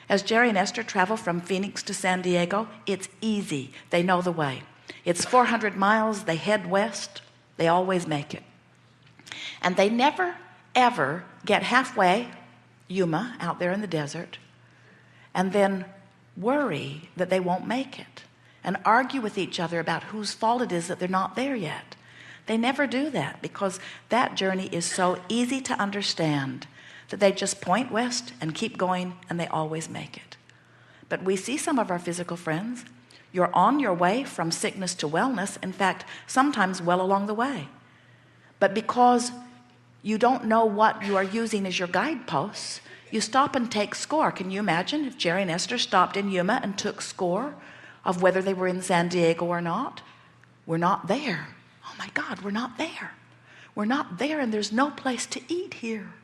As Jerry and Esther travel from Phoenix to San Diego, it's easy. They know the way. It's 400 miles. They head west. They always make it. And they never, ever get halfway, Yuma, out there in the desert, and then worry that they won't make it and argue with each other about whose fault it is that they're not there yet. They never do that, because that journey is so easy to understand that they just point west and keep going, and they always make it. But we see some of our physical friends. You're on your way from sickness to wellness, in fact, sometimes well along the way. But because you don't know what you are using as your guideposts, you stop and take score. Can you imagine if Jerry and Esther stopped in Yuma and took score of whether they were in San Diego or not? We're not there. Oh my God, we're not there. We're not there, and there's no place to eat here.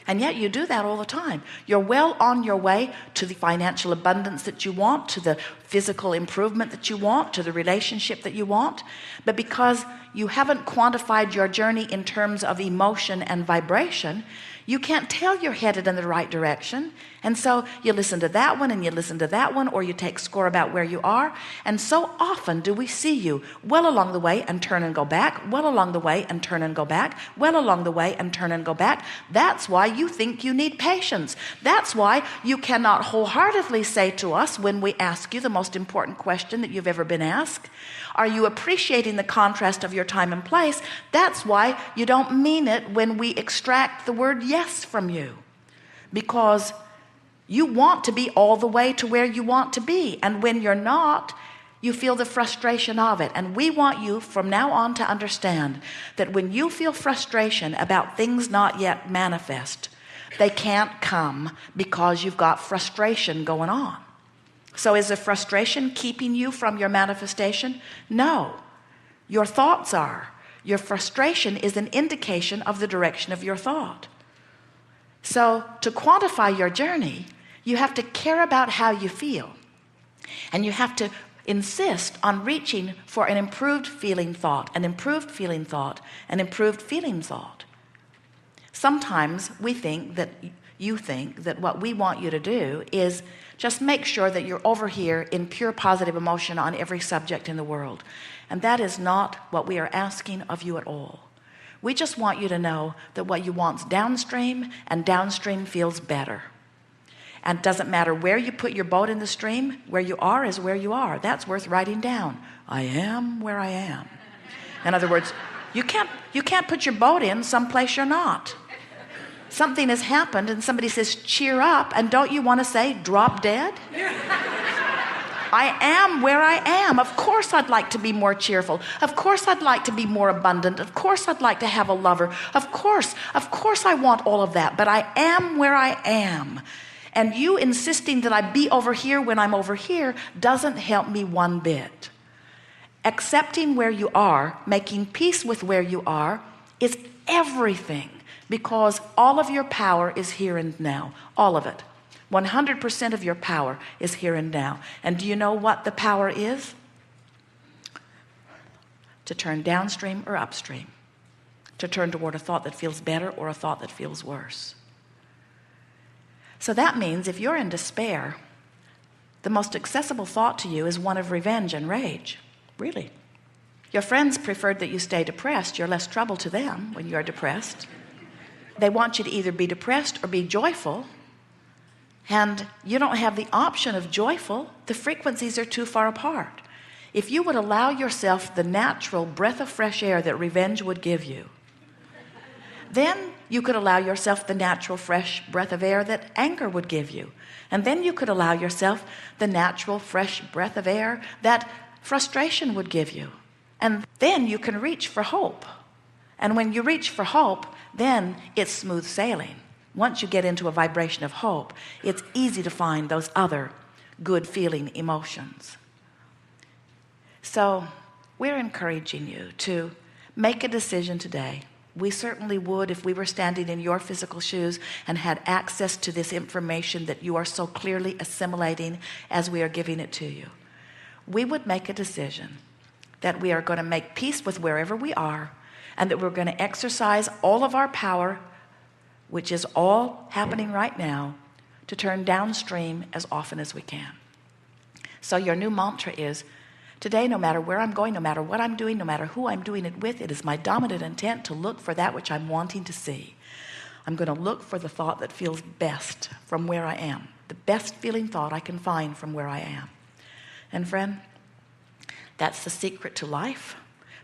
And yet you do that all the time. You're well on your way to the financial abundance that you want, to the physical improvement that you want, to the relationship that you want. But because you haven't quantified your journey in terms of emotion and vibration, you can't tell you're headed in the right direction. And so you listen to that one and you listen to that one, or you take score about where you are. And so often do we see you well along the way and turn and go back, well along the way and turn and go back, well along the way and turn and go back. That's why you think you need patience. That's why you cannot wholeheartedly say to us when we ask you the most important question that you've ever been asked, are you appreciating the contrast of your time and place? That's why you don't mean it when we extract the word yes from you, because you want to be all the way to where you want to be, and when you're not, you feel the frustration of it. And we want you from now on to understand that when you feel frustration about things not yet manifest, they can't come because you've got frustration going on. So is the frustration keeping you from your manifestation? No, your thoughts are. Your frustration is an indication of the direction of your thought. So to quantify your journey, you have to care about how you feel, and you have to insist on reaching for an improved feeling thought, an improved feeling thought, an improved feeling thought. Sometimes we think that you think that what we want you to do is just make sure that you're over here in pure positive emotion on every subject in the world. And that is not what we are asking of you at all. We just want you to know that what you want's downstream, and downstream feels better. And it doesn't matter where you put your boat in the stream, where you are is where you are. That's worth writing down. I am where I am. In other words, you can't put your boat in someplace you're not. Something has happened and somebody says, cheer up, and don't you want to say, drop dead? I am where I am. Of course I'd like to be more cheerful. Of course I'd like to be more abundant. Of course I'd like to have a lover. Of course I want all of that, but I am where I am. And you insisting that I be over here when I'm over here doesn't help me one bit. Accepting where you are, making peace with where you are, is everything, because all of your power is here and now. All of it. 100% of your power is here and now. And do you know what the power is? To turn downstream or upstream. To turn toward a thought that feels better or a thought that feels worse. So that means if you're in despair, the most accessible thought to you is one of revenge and rage. Really. Your friends preferred that you stay depressed. You're less trouble to them when you're depressed. They want you to either be depressed or be joyful. And you don't have the option of joyful. The frequencies are too far apart. If you would allow yourself the natural breath of fresh air that revenge would give you, then you could allow yourself the natural fresh breath of air that anger would give you. And then you could allow yourself the natural fresh breath of air that frustration would give you. And then you can reach for hope. And when you reach for hope, then it's smooth sailing. Once you get into a vibration of hope, it's easy to find those other good feeling emotions. So we're encouraging you to make a decision today. We certainly would if we were standing in your physical shoes and had access to this information that you are so clearly assimilating as we are giving it to you. We would make a decision that we are going to make peace with wherever we are, and that we're going to exercise all of our power, which is all happening right now, to turn downstream as often as we can. So your new mantra is, today, no matter where I'm going, no matter what I'm doing, no matter who I'm doing it with, it is my dominant intent to look for that which I'm wanting to see. I'm going to look for the thought that feels best from where I am, the best feeling thought I can find from where I am. And friend, that's the secret to life.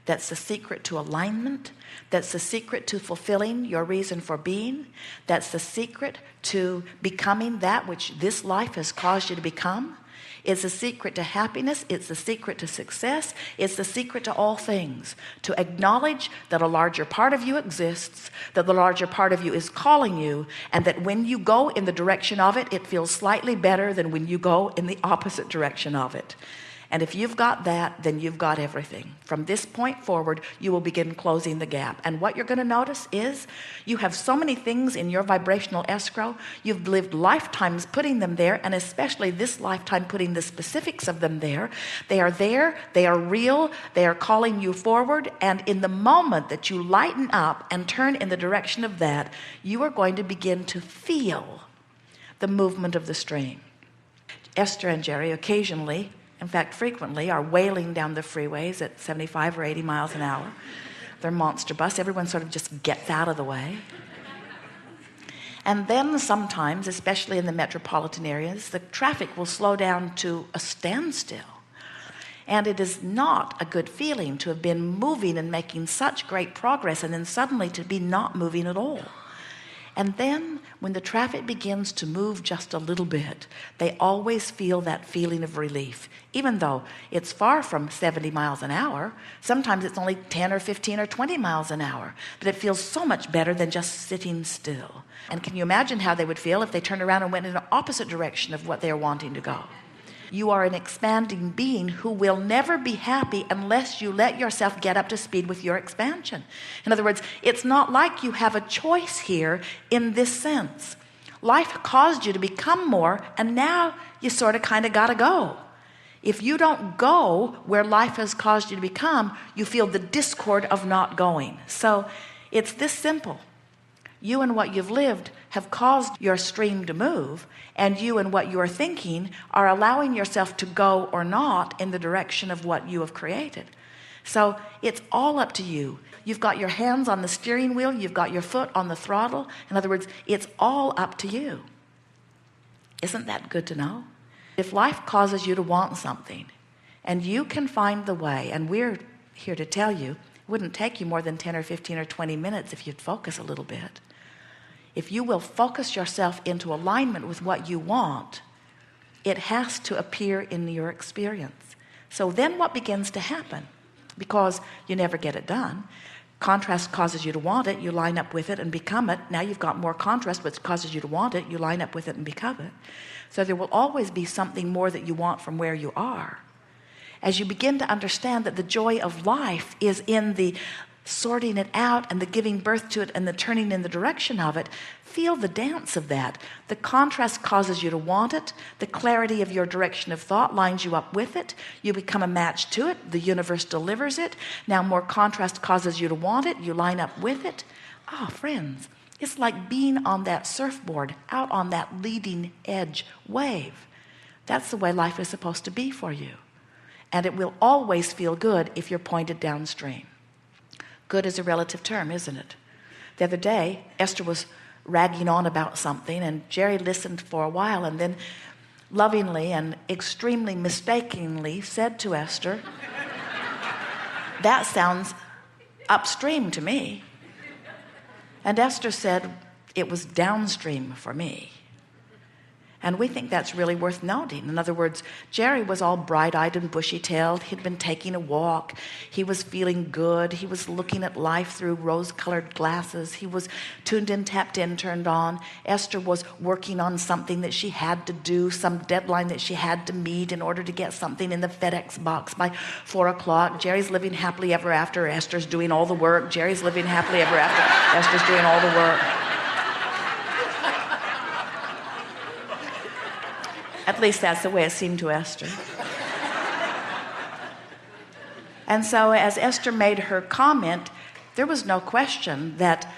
That's the secret to alignment. That's the secret to fulfilling your reason for being. That's the secret to becoming that which this life has caused you to become. It's the secret to happiness. It's the secret to success. It's the secret to all things. To acknowledge that a larger part of you exists, that the larger part of you is calling you, and that when you go in the direction of it, it feels slightly better than when you go in the opposite direction of it. And if you've got that, then you've got everything. From this point forward, you will begin closing the gap. And what you're going to notice is you have so many things in your vibrational escrow. You've lived lifetimes putting them there, and especially this lifetime putting the specifics of them there. They are there. They are real. They are calling you forward. And in the moment that you lighten up and turn in the direction of that, you are going to begin to feel the movement of the stream. Esther and Jerry occasionally, in fact, frequently, are wailing down the freeways at 75 or 80 miles an hour. They're monster bus. Everyone sort of just gets out of the way. And then sometimes, especially in the metropolitan areas, the traffic will slow down to a standstill. And it is not a good feeling to have been moving and making such great progress and then suddenly to be not moving at all. And then when the traffic begins to move just a little bit, they always feel that feeling of relief. Even though it's far from 70 miles an hour, sometimes it's only 10 or 15 or 20 miles an hour. But it feels so much better than just sitting still. And can you imagine how they would feel if they turned around and went in the opposite direction of what they're wanting to go? You are an expanding being who will never be happy unless you let yourself get up to speed with your expansion. In other words, it's not like you have a choice here in this sense. Life caused you to become more, and now you sort of kind of got to go. If you don't go where life has caused you to become, you feel the discord of not going. So it's this simple. You and what you've lived have caused your stream to move, and you and what you're thinking are allowing yourself to go or not in the direction of what you have created. So it's all up to you. You've got your hands on the steering wheel, you've got your foot on the throttle. In other words, it's all up to you. Isn't that good to know? If life causes you to want something, and you can find the way, and we're here to tell you, it wouldn't take you more than 10 or 15 or 20 minutes if you'd focus a little bit. If you will focus yourself into alignment with what you want, it has to appear in your experience. So then what begins to happen? Because you never get it done. Contrast causes you to want it. You line up with it and become it. Now you've got more contrast, which causes you to want it. You line up with it and become it. So there will always be something more that you want from where you are. As you begin to understand that the joy of life is in the sorting it out and the giving birth to it and the turning in the direction of it, feel the dance of that. The contrast causes you to want it. The clarity of your direction of thought lines you up with it. You become a match to it. The universe delivers it. Now more contrast causes you to want it. You line up with it. Ah, friends, it's like being on that surfboard out on that leading edge wave. That's the way life is supposed to be for you. And it will always feel good if you're pointed downstream. Good is a relative term, isn't it? The other day, Esther was ragging on about something, and Jerry listened for a while and then lovingly and extremely mistakenly said to Esther, "That sounds upstream to me." And Esther said, "It was downstream for me." And we think that's really worth noting. In other words, Jerry was all bright-eyed and bushy-tailed. He'd been taking a walk. He was feeling good. He was looking at life through rose-colored glasses. He was tuned in, tapped in, turned on. Esther was working on something that she had to do, some deadline that she had to meet in order to get something in the FedEx box by 4 o'clock. Jerry's living happily ever after. Esther's doing all the work. Jerry's living happily ever after. Esther's doing all the work. At least that's the way it seemed to Esther. And so as Esther made her comment, there was no question that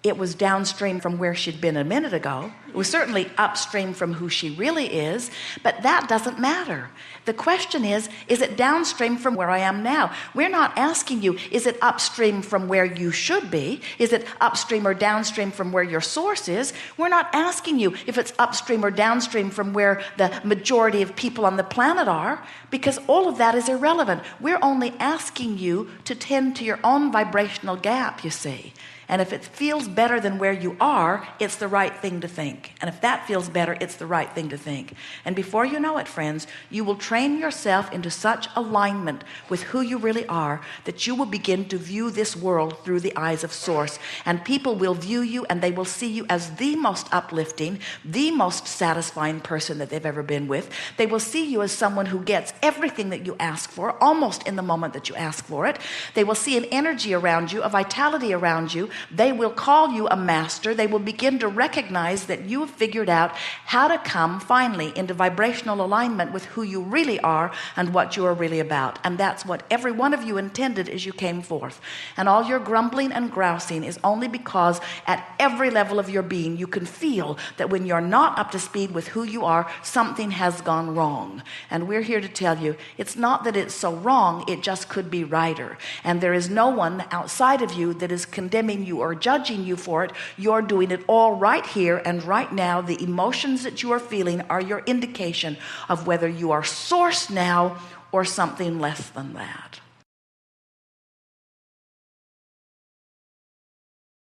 it was downstream from where she'd been a minute ago. It was certainly upstream from who she really is, but that doesn't matter. The question is it downstream from where I am now? We're not asking you, is it upstream from where you should be? Is it upstream or downstream from where your source is? We're not asking you if it's upstream or downstream from where the majority of people on the planet are, because all of that is irrelevant. We're only asking you to tend to your own vibrational gap, you see. And if it feels better than where you are, it's the right thing to think. And if that feels better, it's the right thing to think. And before you know it, friends, you will train yourself into such alignment with who you really are that you will begin to view this world through the eyes of source. And people will view you and they will see you as the most uplifting, the most satisfying person that they've ever been with. They will see you as someone who gets everything that you ask for, almost in the moment that you ask for it. They will see an energy around you, a vitality around you. They will call you a master. They will begin to recognize that you have figured out how to come finally into vibrational alignment with who you really are and what you are really about. And that's what every one of you intended as you came forth. And all your grumbling and grousing is only because at every level of your being you can feel that when you're not up to speed with who you are, something has gone wrong. And we're here to tell you it's not that it's so wrong, it just could be righter. And there is no one outside of you that is condemning you or judging you for it. You're doing it all right here and right now. The emotions that you are feeling are your indication of whether you are source now or something less than that.